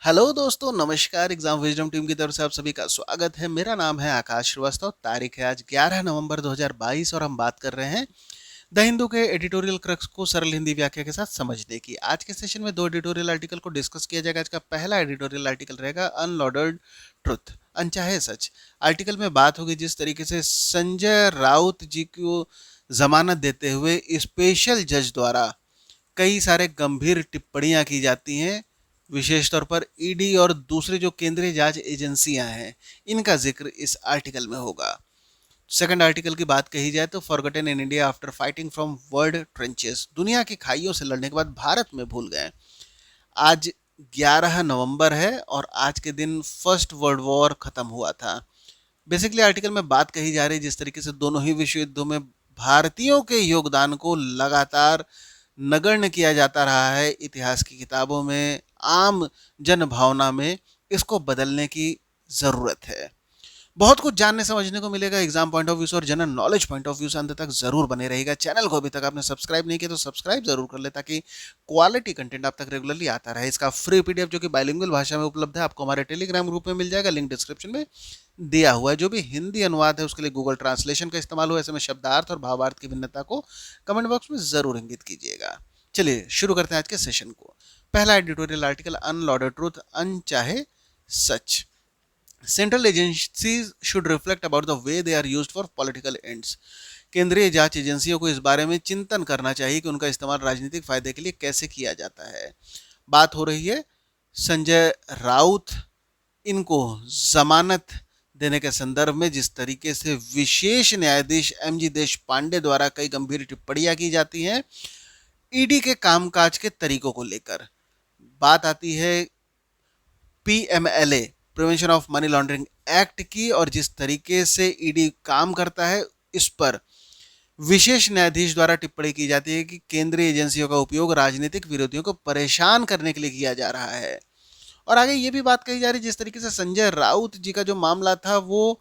Hello दोस्तों, नमस्कार। Exam wisdom team की तरफ से आप सभी का स्वागत है। मेरा नाम है आकाश श्रीवास्तव। तारीख है आज 11 नवंबर 2022 और हम बात कर रहे हैं द हिंदू के एडिटोरियल क्रक्स को सरल हिंदी व्याख्या के साथ समझने की। आज के सेशन में दो एडिटोरियल आर्टिकल को डिस्कस किया जाएगा। आज का पहला एडिटोरियल आर्टिकल रहेगा अनलॉर्डर्ड ट्रुथ, अनचाहे सच। आर्टिकल में बात होगी जिस तरीके से संजय राउत जी को जमानत देते हुए स्पेशल जज द्वारा कई सारे गंभीर टिप्पणियां की जाती हैं, विशेष तौर पर ईडी और दूसरी जो केंद्रीय जांच एजेंसियां हैं, इनका जिक्र इस आर्टिकल में होगा। सेकंड आर्टिकल की बात कही जाए तो forgotten in India after fighting from world trenches, दुनिया की खाइयों से लड़ने के बाद भारत में भूल गए। आज 11 नवंबर है और आज के दिन फर्स्ट वर्ल्ड वॉर खत्म हुआ था। बेसिकली आर्टिकल में बात कही जा रही है जिस तरीके से दोनों ही विश्व युद्धों में भारतीयों के योगदान को लगातार नगण्य किया जाता रहा है इतिहास की किताबों में, आम जन भावना में, इसको बदलने की ज़रूरत है। बहुत कुछ जानने समझने को मिलेगा एग्जाम पॉइंट ऑफ व्यू से और general knowledge point of view से। अंत तक जरूर बने रहेगा। चैनल को अभी तक आपने सब्सक्राइब नहीं किया तो सब्सक्राइब जरूर कर ले ताकि क्वालिटी कंटेंट आप तक रेगुलरली आता रहे। इसका फ्री पीडीएफ जो कि बाइलिंगुअल भाषा में उपलब्ध है आपको हमारे टेलीग्राम ग्रुप में मिल जाएगा, लिंक डिस्क्रिप्शन में दिया हुआ है। जो भी हिंदी अनुवाद है उसके लिए गूगल ट्रांसलेशन का इस्तेमाल हुआ। ऐसे में शब्दार्थ और भावार्थ की भिन्नता को कमेंट बॉक्स में जरूर इंगित कीजिएगा। चलिए शुरू करते हैं आज के सेशन को। पहला एडिटोरियल आर्टिकल अनलॉर्डर्ड ट्रूथ, अनचाहे सच। Central agencies should reflect about the way they are used for political ends. केंद्रीय जांच एजेंसियों को इस बारे में चिंतन करना चाहिए कि उनका इस्तेमाल राजनीतिक फायदे के लिए कैसे किया जाता है। बात हो रही है संजय राउत इनको जमानत देने के संदर्भ में जिस तरीके से विशेष न्यायाधीश एमजी देश पांडे द्वारा कई गंभीर टिप्पणियां की जाती हैं ईडी के कामकाज के तरीकों को लेकर। बात आती है PMLA, prevention of money laundering act की, और जिस तरीके से ईडी काम करता है इस पर विशेष न्यायाधीश द्वारा टिप्पणी की जाती है कि केंद्रीय एजेंसियों का उपयोग राजनीतिक विरोधियों को परेशान करने के लिए किया जा रहा है। और आगे ये भी बात कही जा रही है जिस तरीके से संजय राउत जी का जो मामला था वो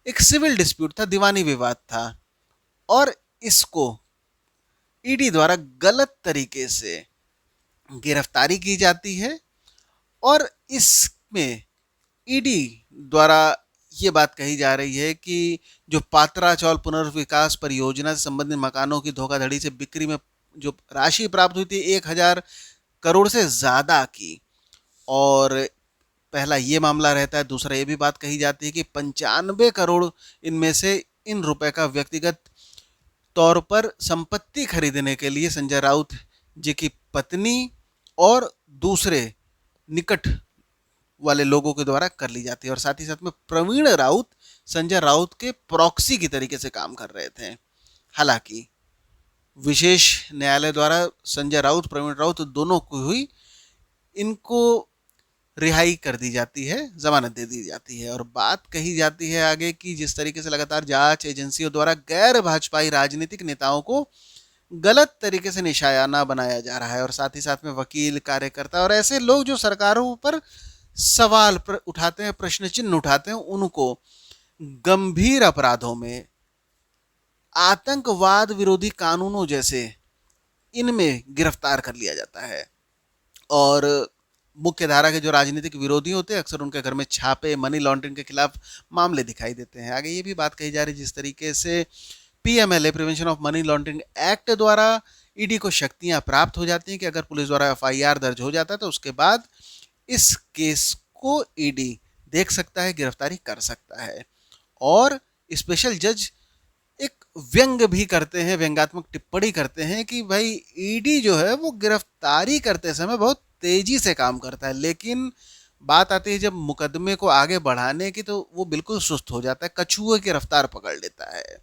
एक सिविल डिस्प्यूट था, दीवानी विवाद था, और इसको ईडी द्वारा गलत तरीके से गिरफ्तारी की जाती है। और इसमें ईडी द्वारा ये बात कही जा रही है कि जो पात्रा चौल पुनर्विकास परियोजना से संबंधित मकानों की धोखाधड़ी से बिक्री में जो राशि प्राप्त हुई थी 1000 करोड़ से ज्यादा की, और पहला ये मामला रहता है। दूसरा ये भी बात कही जाती है कि 95 करोड़ इनमें से इन रुपए का व्यक्तिगत तौर पर संपत्ति खरीदने के लिए संजय राउत जी की पत्नी और दूसरे निकट वाले लोगों के द्वारा कर ली जाती है। और साथ ही साथ में प्रवीण राउत संजय राउत के प्रॉक्सी की तरीके से काम कर रहे थे। हालांकि विशेष न्यायालय द्वारा संजय राउत, प्रवीण राउत दोनों को हुई इनको रिहाई कर दी जाती है, जमानत दे दी जाती है। और बात कही जाती है आगे कि जिस तरीके से लगातार जांच एजेंसियों द्वारा गैर भाजपाई राजनीतिक नेताओं को गलत तरीके से निशाना बनाया जा रहा है, और साथ ही साथ में वकील, कार्यकर्ता और ऐसे लोग जो सरकारों पर सवाल उठाते हैं, प्रश्न चिन्ह उठाते हैं, उनको गंभीर अपराधों में, आतंकवाद विरोधी कानूनों जैसे इनमें गिरफ्तार कर लिया जाता है। और मुख्य धारा के जो राजनीतिक विरोधी होते हैं अक्सर उनके घर में छापे, मनी लॉन्ड्रिंग के खिलाफ मामले दिखाई देते हैं। आगे ये भी बात कही जा रही है जिस तरीके से PMLA, prevention of money laundering act द्वारा ईडी को शक्तियां प्राप्त हो जाती हैं कि अगर पुलिस द्वारा एफआईआर दर्ज हो जाता है तो उसके बाद इस केस को ईडी देख सकता है, गिरफ्तारी कर सकता है। और स्पेशल जज एक व्यंग भी करते हैं, व्यंगात्मक टिप्पणी करते हैं कि भाई ईडी जो है वो गिरफ्तारी करते समय बहुत तेजी से काम करता है, लेकिन बात आती है जब मुकदमे को आगे बढ़ाने की तो वो बिल्कुल सुस्त हो जाता है, कछुए की रफ्तार पकड़ लेता है।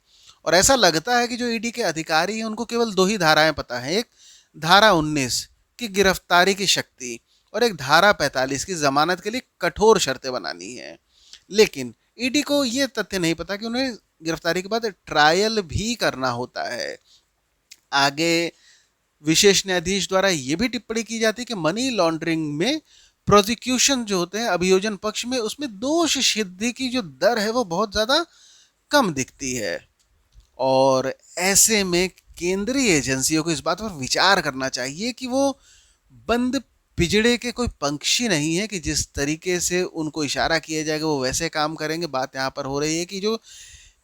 और ऐसा लगता है कि जो ईडी के अधिकारी हैं उनको केवल दो ही धाराएं पता है, एक धारा 19 की गिरफ्तारी की शक्ति और एक धारा 45 की जमानत के लिए कठोर शर्तें बनानी है। लेकिन ईडी को यह तथ्य नहीं पता कि उन्हें गिरफ्तारी के बाद ट्रायल भी करना होता है। आगे विशेष न्यायाधीश द्वारा यह भी टिप्पणी की जाती है कि मनी लॉन्ड्रिंग में प्रोसिक्यूशन जो होते हैं, अभियोजन पक्ष में, उसमें दोष सिद्धि की जो दर है वो बहुत ज्यादा कम दिखती है। और ऐसे में केंद्रीय एजेंसियों को इस बात पर विचार करना चाहिए कि वो बंद पिजड़े के कोई पंछी नहीं है कि जिस तरीके से उनको इशारा किया जाएगा वो वैसे काम करेंगे। बात यहाँ पर हो रही है कि जो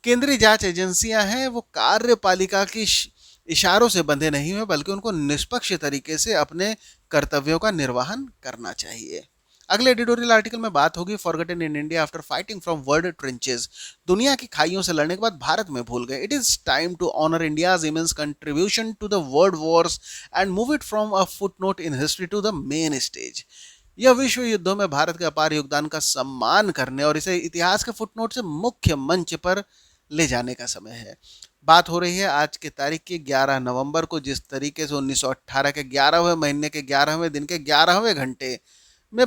केंद्रीय जांच एजेंसियां हैं वो कार्यपालिका की इशारों से बंधे नहीं हुए, बल्कि उनको निष्पक्ष तरीके से अपने कर्तव्यों का निर्वहन करना चाहिए। अगले एडिटोरियल आर्टिकल में बात होगी forgotten in India after fighting from world trenches. दुनिया की खाइयों से लड़ने के बाद भारत में भूल गए। It is time to honour India's immense contribution to the world wars and move it from a footnote in history to the main stage. यह विश्व युद्धों में भारत के अपार योगदान का सम्मान करने और इसे इतिहास के फुटनोट से मुख्य मंच पर ले जाने का समय है। बात हो रही है आज की तारीख की 11 नवंबर को, जिस तरीके से 1918 के 11वें महीने के 11वें दिन के 11वें घंटे में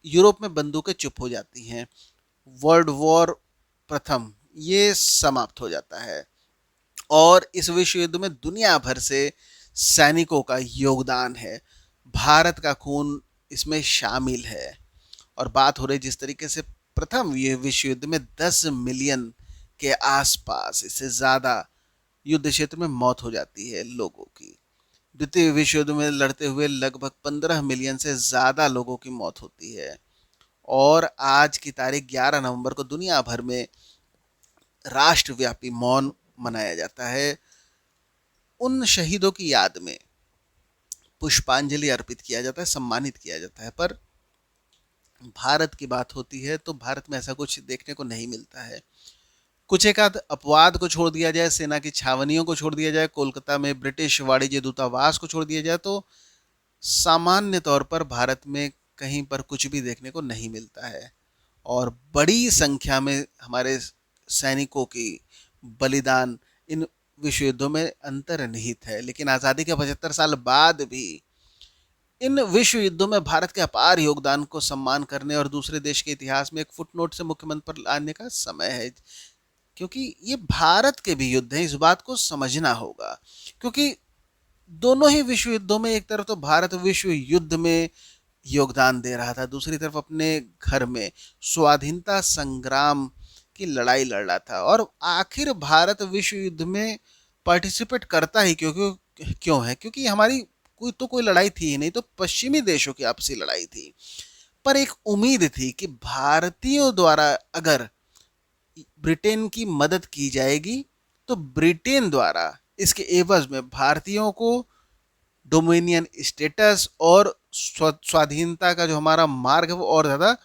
यूरोप में बंदूकें चुप हो जाती हैं। वर्ल्ड वॉर प्रथम ये समाप्त हो जाता है और इस विश्व युद्ध में दुनिया भर से सैनिकों का योगदान है। भारत का खून इसमें शामिल है। और बात हो रही जिस तरीके से प्रथम ये विश्व युद्ध में 10 मिलियन के आसपास, इससे ज़्यादा युद्ध क्षेत्र में मौत हो जाती है लोगों की। द्वितीय विश्व युद्ध में लड़ते हुए लगभग 15 मिलियन से ज़्यादा लोगों की मौत होती है। और आज की तारीख 11 नवंबर को दुनिया भर में राष्ट्रव्यापी मौन मनाया जाता है। उन शहीदों की याद में पुष्पांजलि अर्पित किया जाता है, सम्मानित किया जाता है। पर भारत की बात होती है तो भारत में ऐसा कुछ देखने को नहीं मिलता है। कुछ एक आध अपवाद को छोड़ दिया जाए, सेना की छावनियों को छोड़ दिया जाए, कोलकाता में ब्रिटिश वाणिज्य दूतावास को छोड़ दिया जाए, तो सामान्य तौर पर भारत में कहीं पर कुछ भी देखने को नहीं मिलता है। और बड़ी संख्या में हमारे सैनिकों की बलिदान इन विश्व युद्धों में अंतर्निहित है। लेकिन आज़ादी के 75 साल बाद भी इन विश्व युद्धों में भारत के अपार योगदान को सम्मान करने और दूसरे देश के इतिहास में एक फुटनोट से मुख्य मंत्र पर लाने का समय है। क्योंकि ये भारत के भी युद्ध हैं, इस बात को समझना होगा। क्योंकि दोनों ही विश्व युद्धों में एक तरफ तो भारत विश्व युद्ध में योगदान दे रहा था, दूसरी तरफ अपने घर में स्वाधीनता संग्राम की लड़ाई लड़ रहा था। और आखिर भारत विश्व युद्ध में पार्टिसिपेट करता ही क्यों है? क्योंकि हमारी कोई लड़ाई थी ही नहीं, तो पश्चिमी देशों की आपसी लड़ाई थी। पर एक उम्मीद थी कि भारतीयों द्वारा अगर ब्रिटेन की मदद की जाएगी तो ब्रिटेन द्वारा इसके एवज में भारतीयों को डोमिनियन स्टेटस और स्वाधीनता का जो हमारा मार्ग है वो और ज़्यादा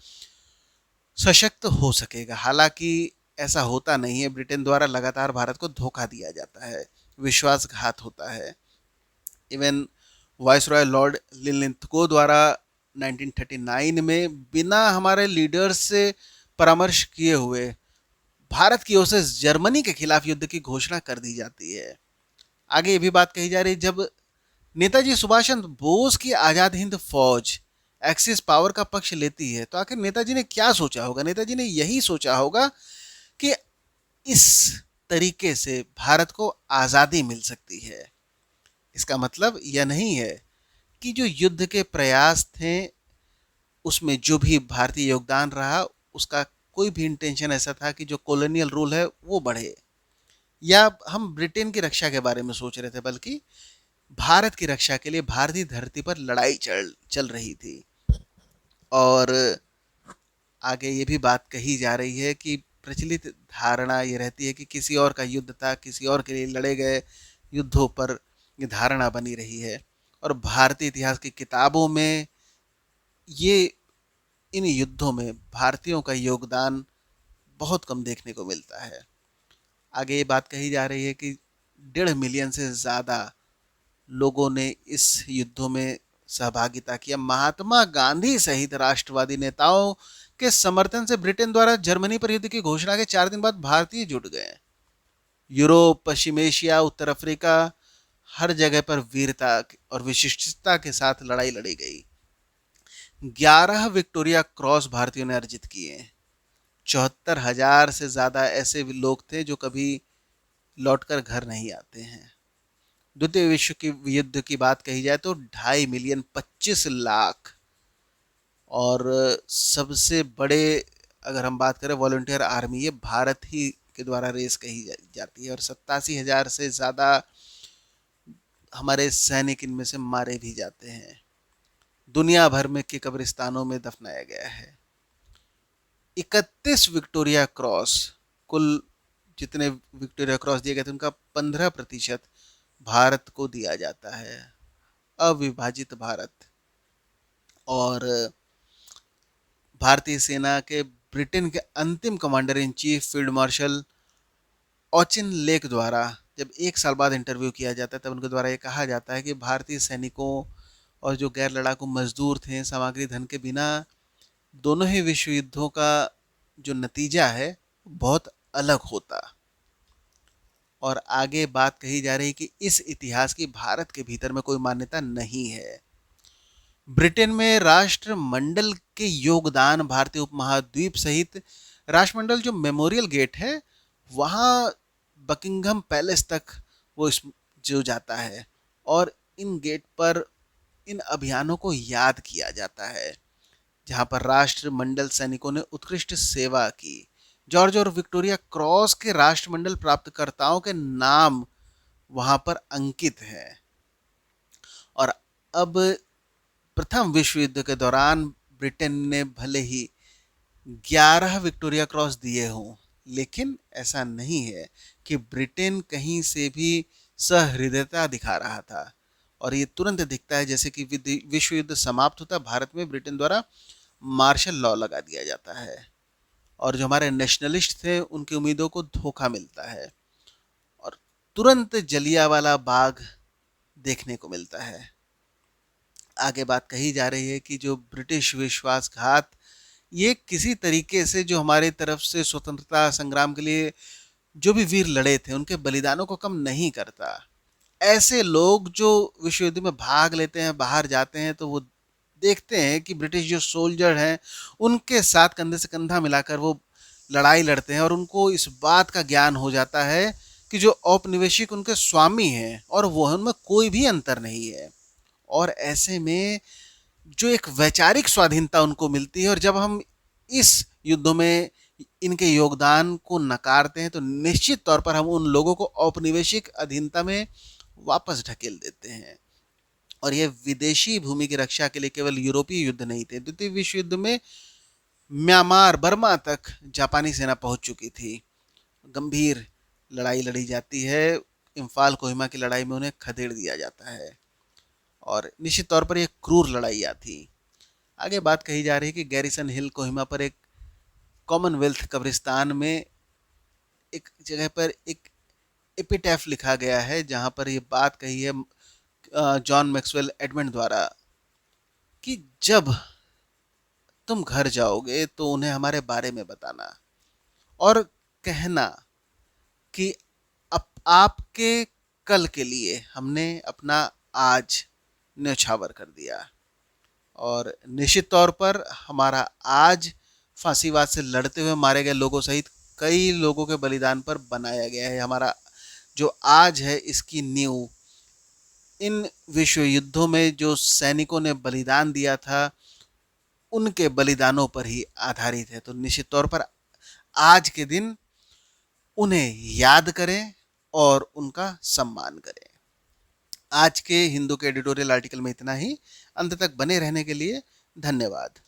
सशक्त हो सकेगा। हालांकि ऐसा होता नहीं है। ब्रिटेन द्वारा लगातार भारत को धोखा दिया जाता है, विश्वासघात होता है। इवन वाइसरॉय लॉर्ड लिनलिथगो द्वारा 1939 में बिना हमारे लीडर्स से परामर्श किए हुए भारत की ओर से जर्मनी के खिलाफ युद्ध की घोषणा कर दी जाती है। आगे ये भी बात कही जा रही, जब नेताजी सुभाष चंद्र बोस की आजाद हिंद फौज एक्सिस पावर का पक्ष लेती है तो आखिर नेताजी ने क्या सोचा होगा? नेताजी ने यही सोचा होगा कि इस तरीके से भारत को आजादी मिल सकती है। इसका मतलब यह नहीं है कि जो युद्ध के प्रयास थे उसमें जो भी भारतीय योगदान रहा उसका कोई भी इंटेंशन ऐसा था कि जो कॉलोनियल रूल है वो बढ़े या हम ब्रिटेन की रक्षा के बारे में सोच रहे थे, बल्कि भारत की रक्षा के लिए भारतीय धरती पर लड़ाई चल रही थी। और आगे ये भी बात कही जा रही है कि प्रचलित धारणा ये रहती है कि किसी और का युद्ध था, किसी और के लिए लड़े गए युद्धों पर ये धारणा बनी रही है। और भारतीय इतिहास की किताबों में ये इन युद्धों में भारतीयों का योगदान बहुत कम देखने को मिलता है। आगे ये बात कही जा रही है कि 1.5 मिलियन से ज़्यादा लोगों ने इस युद्धों में सहभागिता किया। महात्मा गांधी सहित राष्ट्रवादी नेताओं के समर्थन से ब्रिटेन द्वारा जर्मनी पर युद्ध की घोषणा के 4 दिन बाद भारतीय जुट गए। यूरोप, पश्चिम एशिया, उत्तर अफ्रीका, हर जगह पर वीरता और विशिष्टता के साथ लड़ाई लड़ी गई। 11 विक्टोरिया क्रॉस भारतीयों ने अर्जित किए। 74,000 से ज़्यादा ऐसे लोग थे जो कभी लौटकर घर नहीं आते हैं। द्वितीय विश्व की युद्ध की बात कही जाए तो 2.5 मिलियन 25 लाख। और सबसे बड़े अगर हम बात करें वॉलंटियर आर्मी, ये भारत ही के द्वारा रेस कही जाती है। और 87,000 से ज़्यादा हमारे सैनिक इनमें से मारे भी जाते हैं। दुनिया भर में के कब्रिस्तानों में दफनाया गया है। 31 विक्टोरिया क्रॉस, कुल जितने विक्टोरिया क्रॉस दिए गए थे उनका 15% भारत को दिया जाता है, अविभाजित भारत। और भारतीय सेना के ब्रिटेन के अंतिम commander in chief field marshal Auchinleck द्वारा जब 1 साल बाद इंटरव्यू किया जाता है तब उनके द्वारा ये कहा जाता है कि भारतीय सैनिकों और जो गैर लड़ाकू मजदूर थे सामग्री धन के बिना दोनों ही विश्व युद्धों का जो नतीजा है बहुत अलग होता। और आगे बात कही जा रही कि इस इतिहास की भारत के भीतर में कोई मान्यता नहीं है। ब्रिटेन में राष्ट्रमंडल के योगदान भारतीय उपमहाद्वीप सहित राष्ट्रमंडल जो मेमोरियल गेट है वहाँ बकिंघम पैलेस तक वो जो जाता है और इन गेट पर इन अभियानों को याद किया जाता है जहाँ पर राष्ट्रमंडल सैनिकों ने उत्कृष्ट सेवा की। जॉर्ज और विक्टोरिया क्रॉस के राष्ट्रमंडल प्राप्तकर्ताओं के नाम वहाँ पर अंकित है। और अब प्रथम विश्व युद्ध के दौरान ब्रिटेन ने भले ही 11 विक्टोरिया क्रॉस दिए हों, लेकिन ऐसा नहीं है कि ब्रिटेन कहीं से भी सहृदयता दिखा रहा था। और ये तुरंत दिखता है जैसे कि विश्व युद्ध समाप्त होता भारत में ब्रिटेन द्वारा मार्शल लॉ लगा दिया जाता है और जो हमारे नेशनलिस्ट थे उनकी उम्मीदों को धोखा मिलता है और तुरंत जलियांवाला बाग देखने को मिलता है। आगे बात कही जा रही है कि जो ब्रिटिश विश्वासघात ये किसी तरीके से जो हमारे तरफ से स्वतंत्रता संग्राम के लिए जो भी वीर लड़े थे उनके बलिदानों को कम नहीं करता। ऐसे लोग जो विश्व युद्ध में भाग लेते हैं बाहर जाते हैं तो वो देखते हैं कि ब्रिटिश जो सोल्जर हैं उनके साथ कंधे से कंधा मिलाकर वो लड़ाई लड़ते हैं और उनको इस बात का ज्ञान हो जाता है कि जो औपनिवेशिक उनके स्वामी हैं और वो उनमें कोई भी अंतर नहीं है। और ऐसे में जो एक वैचारिक स्वाधीनता उनको मिलती है और जब हम इस युद्धों में इनके योगदान को नकारते हैं तो निश्चित तौर पर हम उन लोगों को औपनिवेशिक अधीनता में वापस ढकेल देते हैं। और ये विदेशी भूमि की रक्षा के लिए केवल यूरोपीय युद्ध नहीं थे। द्वितीय विश्व युद्ध में म्यांमार बर्मा तक जापानी सेना पहुंच चुकी थी। गंभीर लड़ाई लड़ी जाती है, इम्फाल कोहिमा की लड़ाई में उन्हें खदेड़ दिया जाता है और निश्चित तौर पर यह क्रूर लड़ाइयाँ थी। आगे बात कही जा रही है कि गैरिसन हिल कोहिमा पर एक कॉमनवेल्थ कब्रिस्तान में एक जगह पर एक एपिटैफ लिखा गया है जहां पर ये बात कही है जॉन मैक्सवेल एडमंड द्वारा कि जब तुम घर जाओगे तो उन्हें हमारे बारे में बताना और कहना कि आपके कल के लिए हमने अपना आज न्यौछावर कर दिया। और निश्चित तौर पर हमारा आज फांसीवाद से लड़ते हुए मारे गए लोगों सहित कई लोगों के बलिदान पर बनाया गया है। हमारा जो आज है इसकी नींव इन विश्व युद्धों में जो सैनिकों ने बलिदान दिया था उनके बलिदानों पर ही आधारित है। तो निश्चित तौर पर आज के दिन उन्हें याद करें और उनका सम्मान करें। आज के हिंदू के एडिटोरियल आर्टिकल में इतना ही। अंत तक बने रहने के लिए धन्यवाद।